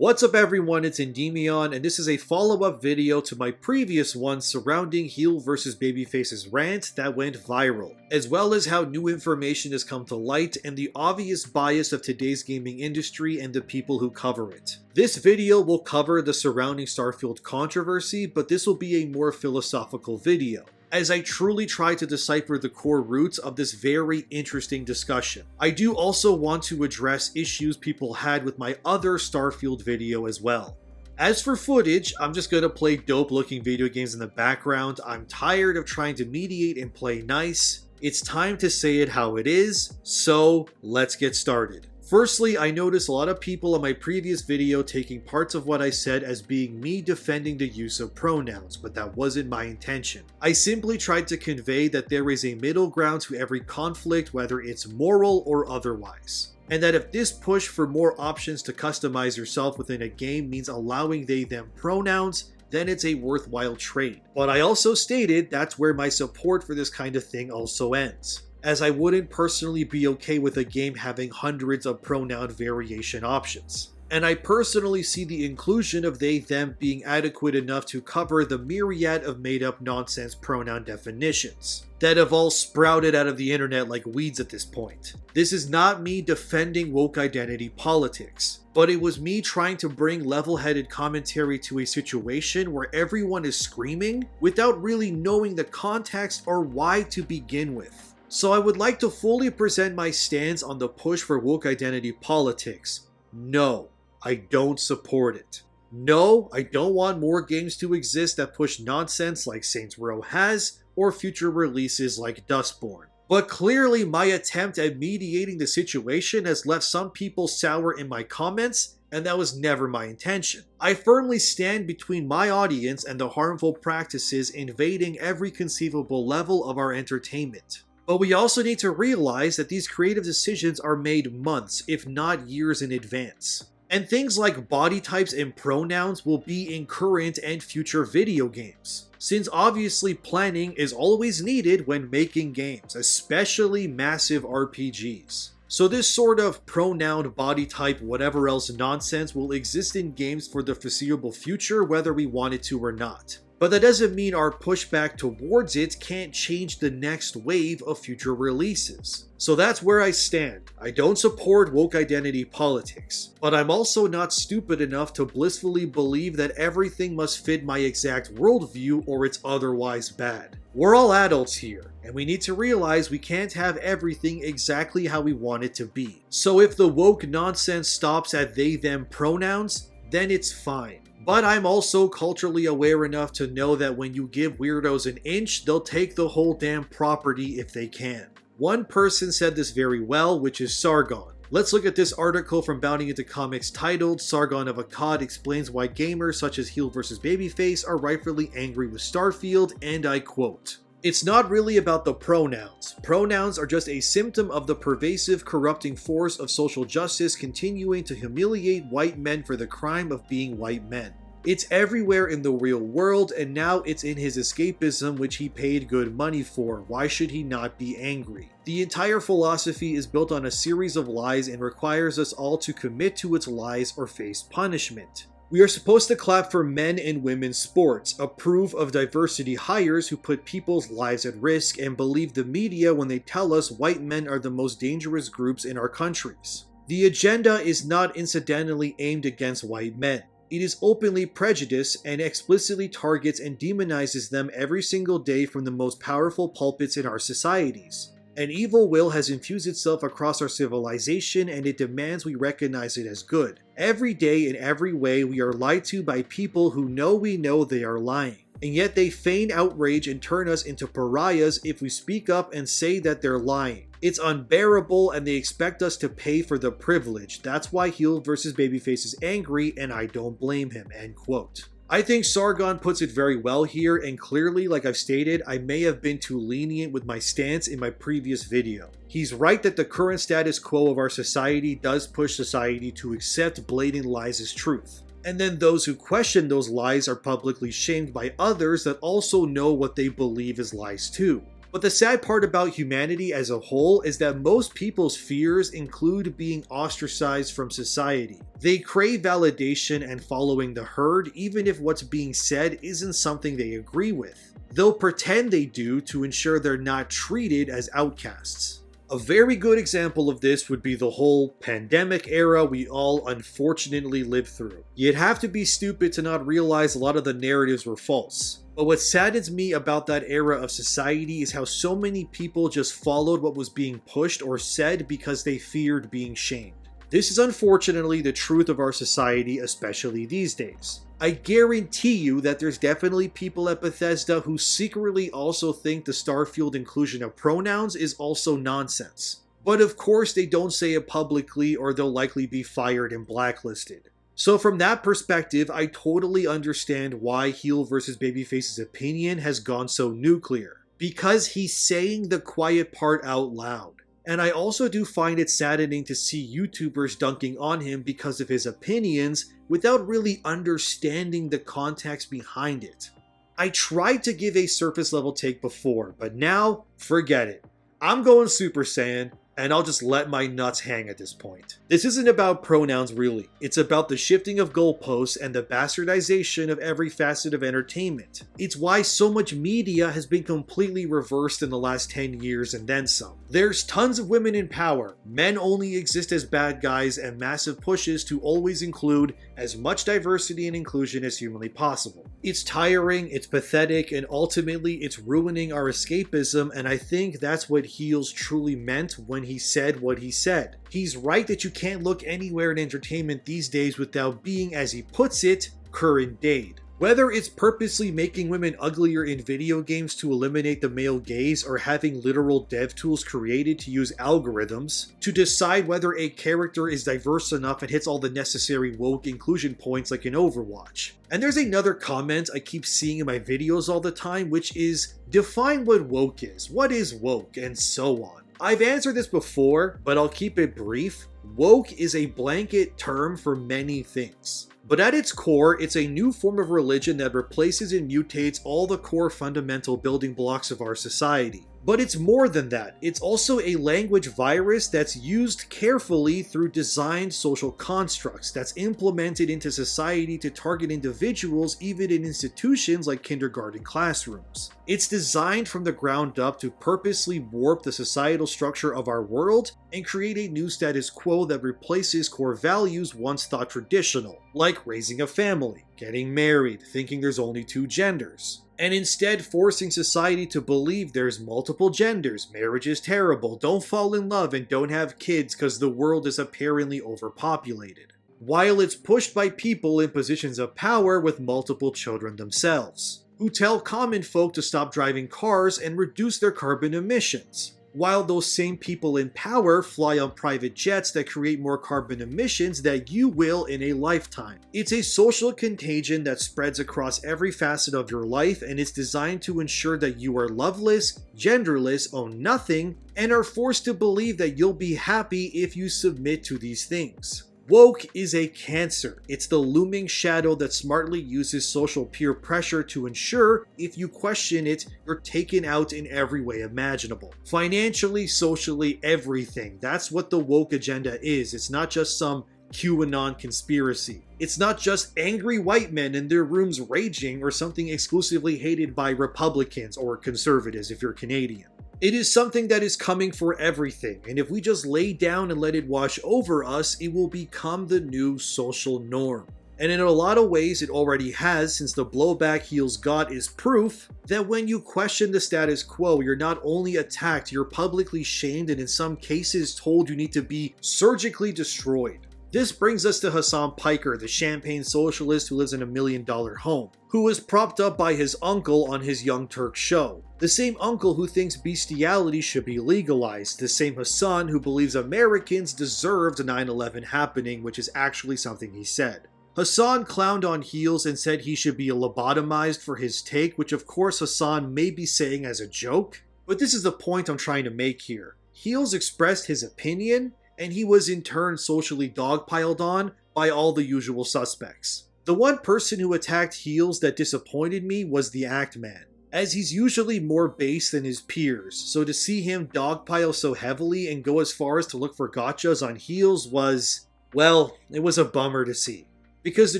What's up everyone, it's Endymion, and this is a follow-up video to my previous one surrounding Heelvsbabyface's rant that went viral, as well as how new information has come to light and the obvious bias of today's gaming industry and the people who cover it. This video will cover the surrounding Starfield controversy, but this will be a more philosophical video, as I truly try to decipher the core roots of this very interesting discussion. I do also want to address issues people had with my other Starfield video as well. As for footage, I'm just gonna play dope looking video games in the background. I'm tired of trying to mediate and play nice. It's time to say it how it is, so let's get started. Firstly, I noticed a lot of people in my previous video taking parts of what I said as being me defending the use of pronouns, but that wasn't my intention. I simply tried to convey that there is a middle ground to every conflict, whether it's moral or otherwise. And that if this push for more options to customize yourself within a game means allowing they/them pronouns, then it's a worthwhile trade. But I also stated that's where my support for this kind of thing also ends, as I wouldn't personally be okay with a game having hundreds of pronoun variation options. And I personally see the inclusion of they/them being adequate enough to cover the myriad of made-up nonsense pronoun definitions that have all sprouted out of the internet like weeds at this point. This is not me defending woke identity politics, but it was me trying to bring level-headed commentary to a situation where everyone is screaming without really knowing the context or why to begin with. So I would like to fully present my stance on the push for woke identity politics. No, I don't support it. No, I don't want more games to exist that push nonsense like Saints Row has, or future releases like Dustborn. But clearly my attempt at mediating the situation has left some people sour in my comments, and that was never my intention. I firmly stand between my audience and the harmful practices invading every conceivable level of our entertainment. But we also need to realize that these creative decisions are made months, if not years in advance. And things like body types and pronouns will be in current and future video games, since obviously planning is always needed when making games, especially massive RPGs. So this sort of pronoun, body type, whatever else nonsense will exist in games for the foreseeable future whether we want it to or not. But that doesn't mean our pushback towards it can't change the next wave of future releases. So that's where I stand. I don't support woke identity politics, but I'm also not stupid enough to blissfully believe that everything must fit my exact worldview or it's otherwise bad. We're all adults here, and we need to realize we can't have everything exactly how we want it to be. So if the woke nonsense stops at they/them pronouns, then it's fine. But I'm also culturally aware enough to know that when you give weirdos an inch, they'll take the whole damn property if they can. One person said this very well, which is Sargon. Let's look at this article from Bounding Into Comics titled "Sargon of Akkad explains why gamers such as Heelvsbabyface are rightfully angry with Starfield," and I quote, "It's not really about the pronouns. Pronouns are just a symptom of the pervasive, corrupting force of social justice continuing to humiliate white men for the crime of being white men. It's everywhere in the real world, and now it's in his escapism, which he paid good money for. Why should he not be angry? The entire philosophy is built on a series of lies and requires us all to commit to its lies or face punishment. We are supposed to clap for men and women's sports, approve of diversity hires who put people's lives at risk, and believe the media when they tell us white men are the most dangerous groups in our countries. The agenda is not incidentally aimed against white men. It is openly prejudiced and explicitly targets and demonizes them every single day from the most powerful pulpits in our societies. An evil will has infused itself across our civilization, and it demands we recognize it as good. Every day in every way we are lied to by people who know we know they are lying. And yet they feign outrage and turn us into pariahs if we speak up and say that they're lying. It's unbearable, and they expect us to pay for the privilege. That's why Heelvsbabyface is angry, and I don't blame him," end quote. I think Sargon puts it very well here, and clearly, like I've stated, I may have been too lenient with my stance in my previous video. He's right that the current status quo of our society does push society to accept blatant lies as truth. And then those who question those lies are publicly shamed by others that also know what they believe is lies too. But the sad part about humanity as a whole is that most people's fears include being ostracized from society. They crave validation and following the herd even if what's being said isn't something they agree with. They'll pretend they do to ensure they're not treated as outcasts. A very good example of this would be the whole pandemic era we all unfortunately lived through. You'd have to be stupid to not realize a lot of the narratives were false. But what saddens me about that era of society is how so many people just followed what was being pushed or said because they feared being shamed. This is unfortunately the truth of our society, especially these days. I guarantee you that there's definitely people at Bethesda who secretly also think the Starfield inclusion of pronouns is also nonsense. But of course they don't say it publicly or they'll likely be fired and blacklisted. So from that perspective, I totally understand why Heelvsbabyface's opinion has gone so nuclear. Because he's saying the quiet part out loud. And I also do find it saddening to see YouTubers dunking on him because of his opinions without really understanding the context behind it. I tried to give a surface level take before, but now, forget it. I'm going Super Saiyan, and I'll just let my nuts hang at this point. This isn't about pronouns really, it's about the shifting of goalposts and the bastardization of every facet of entertainment. It's why so much media has been completely reversed in the last 10 years and then some. There's tons of women in power, men only exist as bad guys, and massive pushes to always include as much diversity and inclusion as humanly possible. It's tiring, it's pathetic, and ultimately it's ruining our escapism, and I think that's what Heels truly meant when he said what he said. He's right that you can't look anywhere in entertainment these days without being, as he puts it, current day. Whether it's purposely making women uglier in video games to eliminate the male gaze or having literal dev tools created to use algorithms to decide whether a character is diverse enough and hits all the necessary woke inclusion points like in Overwatch. And there's another comment I keep seeing in my videos all the time, which is, define what woke is, what is woke, and so on. I've answered this before, but I'll keep it brief. Woke is a blanket term for many things. But at its core, it's a new form of religion that replaces and mutates all the core fundamental building blocks of our society. But it's more than that. It's also a language virus that's used carefully through designed social constructs that's implemented into society to target individuals even in institutions like kindergarten classrooms. It's designed from the ground up to purposely warp the societal structure of our world and create a new status quo that replaces core values once thought traditional, like raising a family, getting married, thinking there's only two genders, and instead forcing society to believe there's multiple genders, marriage is terrible, don't fall in love, and don't have kids because the world is apparently overpopulated. While it's pushed by people in positions of power with multiple children themselves, who tell common folk to stop driving cars and reduce their carbon emissions, while those same people in power fly on private jets that create more carbon emissions than you will in a lifetime. It's a social contagion that spreads across every facet of your life, and it's designed to ensure that you are loveless, genderless, own nothing, and are forced to believe that you'll be happy if you submit to these things. Woke is a cancer. It's the looming shadow that smartly uses social peer pressure to ensure if you question it, you're taken out in every way imaginable. Financially, socially, everything. That's what the woke agenda is. It's not just some QAnon conspiracy. It's not just angry white men in their rooms raging or something exclusively hated by Republicans or conservatives if you're Canadian. It is something that is coming for everything, and if we just lay down and let it wash over us, it will become the new social norm. And in a lot of ways it already has, since the blowback Heels got is proof that when you question the status quo, you're not only attacked, you're publicly shamed and in some cases told you need to be surgically destroyed. This brings us to Hassan Piker, the champagne socialist who lives in $1 million home, who was propped up by his uncle on his Young Turk show. The same uncle who thinks bestiality should be legalized, the same Hassan who believes Americans deserved 9/11 happening, which is actually something he said. Hassan clowned on Heels and said he should be lobotomized for his take, which of course Hassan may be saying as a joke, but this is the point I'm trying to make here. Heels expressed his opinion, and he was in turn socially dogpiled on by all the usual suspects. The one person who attacked Heels that disappointed me was the Act Man. as he's usually more base than his peers, so to see him dogpile so heavily and go as far as to look for gotchas on Heels was, well, it was a bummer to see. Because the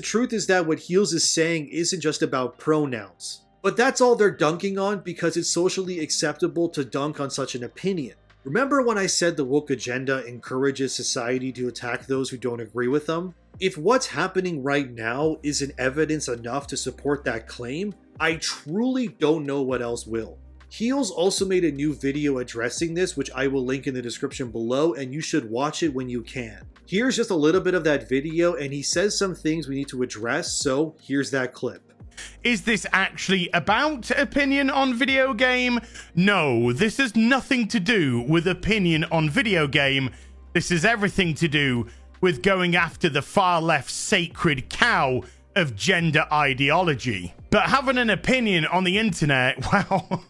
truth is that what Heels is saying isn't just about pronouns. But that's all they're dunking on because it's socially acceptable to dunk on such an opinion. Remember when I said the woke agenda encourages society to attack those who don't agree with them? If what's happening right now isn't evidence enough to support that claim, I truly don't know what else will. Heels also made a new video addressing this, which I will link in the description below, and you should watch it when you can. Here's just a little bit of that video, and he says some things we need to address, so here's that clip. Is this actually about opinion on video game? No, this has nothing to do with opinion on video game. This has everything to do with going after the far left sacred cow of gender ideology. But having an opinion on the internet, well,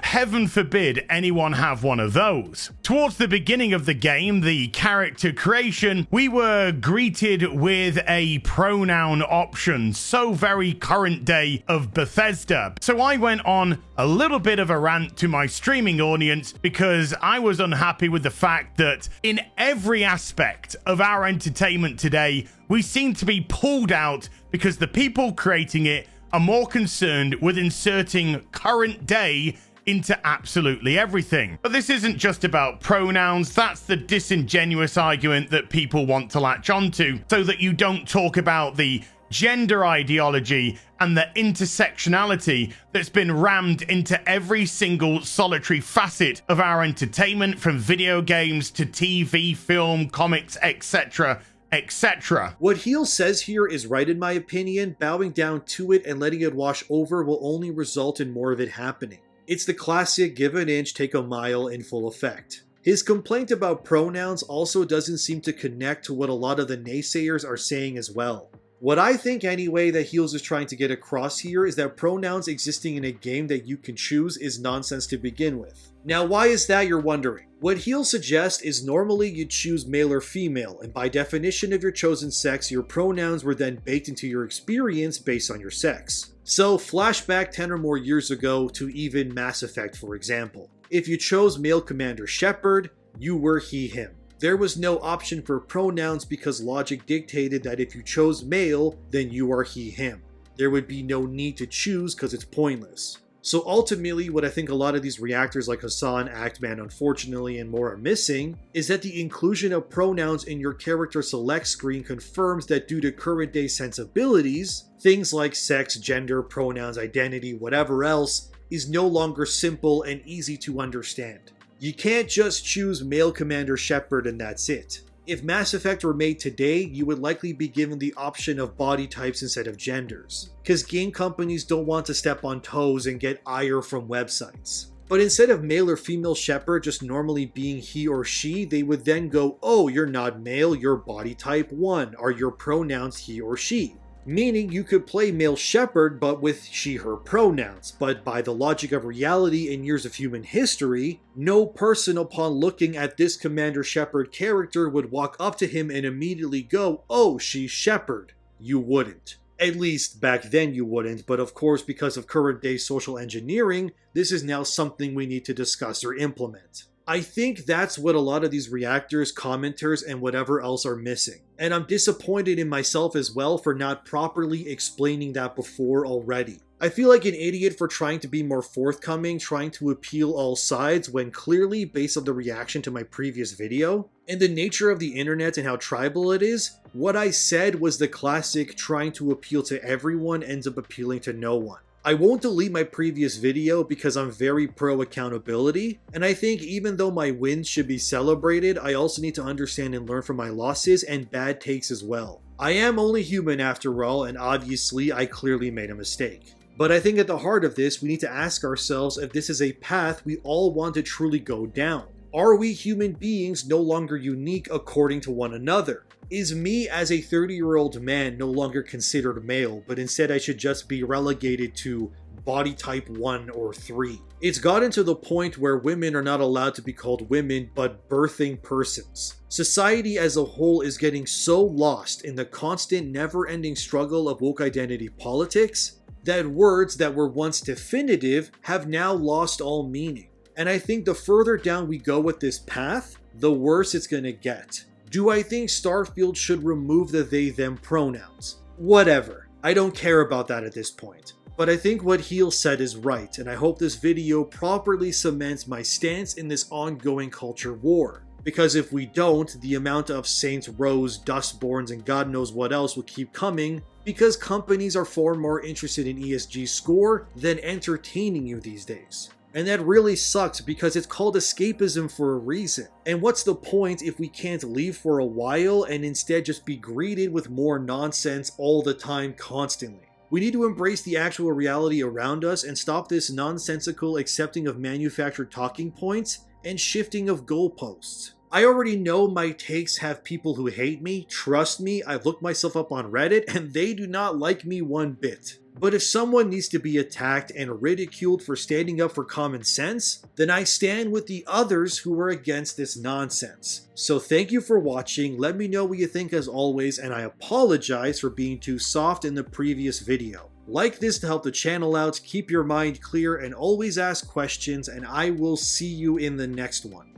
heaven forbid anyone have one of those. Towards the beginning of the game, the character creation, we were greeted with a pronoun option, so very current day of Bethesda. So I went on a little bit of a rant to my streaming audience because I was unhappy with the fact that in every aspect of our entertainment today, we seem to be pulled out because the people creating it are more concerned with inserting current day into absolutely everything. But this isn't just about pronouns, that's the disingenuous argument that people want to latch onto, so that you don't talk about the gender ideology and the intersectionality that's been rammed into every single solitary facet of our entertainment, from video games to TV, film, comics, etc. etc. What Heels says here is right in my opinion. Bowing down to it and letting it wash over will only result in more of it happening. It's the classic give an inch, take a mile in full effect. His complaint about pronouns also doesn't seem to connect to what a lot of the naysayers are saying as well. What I think anyway that Heels is trying to get across here is that pronouns existing in a game that you can choose is nonsense to begin with. Now why is that, you're wondering? What Heels suggests is normally you choose male or female, and by definition of your chosen sex, your pronouns were then baked into your experience based on your sex. So flashback 10 or more years ago to even Mass Effect, for example. If you chose male Commander Shepard, you were he/him. There was no option for pronouns because logic dictated that if you chose male, then you are he/him. There would be no need to choose because it's pointless. So ultimately, what I think a lot of these reactors like Hassan, Actman, unfortunately, and more are missing, is that the inclusion of pronouns in your character select screen confirms that due to current day sensibilities, things like sex, gender, pronouns, identity, whatever else, is no longer simple and easy to understand. You can't just choose male Commander Shepard and that's it. If Mass Effect were made today, you would likely be given the option of body types instead of genders, because game companies don't want to step on toes and get ire from websites. But instead of male or female Shepard just normally being he or she, they would then go, oh, you're not male, you're body type 1, are your pronouns he or she? Meaning you could play male Shepard but with she/her pronouns, but by the logic of reality and years of human history, no person upon looking at this Commander Shepard character would walk up to him and immediately go, oh, she's Shepard. You wouldn't. At least back then you wouldn't, but of course because of current day social engineering, this is now something we need to discuss or implement. I think that's what a lot of these reactors, commenters, and whatever else are missing. And I'm disappointed in myself as well for not properly explaining that before already. I feel like an idiot for trying to be more forthcoming, trying to appeal all sides, when clearly, based on the reaction to my previous video, and the nature of the internet and how tribal it is, what I said was the classic trying to appeal to everyone ends up appealing to no one. I won't delete my previous video because I'm very pro accountability, and I think even though my wins should be celebrated, I also need to understand and learn from my losses and bad takes as well. I am only human after all, and obviously I clearly made a mistake. But I think at the heart of this, we need to ask ourselves if this is a path we all want to truly go down. Are we human beings no longer unique according to one another? Is me as a 30-year-old man no longer considered male, but instead I should just be relegated to body type 1 or 3? It's gotten to the point where women are not allowed to be called women, but birthing persons. Society as a whole is getting so lost in the constant, never-ending struggle of woke identity politics that words that were once definitive have now lost all meaning. And I think the further down we go with this path, the worse it's gonna get. Do I think Starfield should remove the they-them pronouns? Whatever. I don't care about that at this point. But I think what Heel said is right, and I hope this video properly cements my stance in this ongoing culture war. Because if we don't, the amount of Saints Rows, Dustborns, and God knows what else will keep coming, because companies are far more interested in ESG score than entertaining you these days. And that really sucks because it's called escapism for a reason. And what's the point if we can't leave for a while and instead just be greeted with more nonsense all the time constantly? We need to embrace the actual reality around us and stop this nonsensical accepting of manufactured talking points and shifting of goalposts. I already know my takes have people who hate me. Trust me, I've looked myself up on Reddit and they do not like me one bit. But if someone needs to be attacked and ridiculed for standing up for common sense, then I stand with the others who are against this nonsense. So thank you for watching, let me know what you think as always, and I apologize for being too soft in the previous video. Like this to help the channel out, keep your mind clear, and always ask questions, and I will see you in the next one.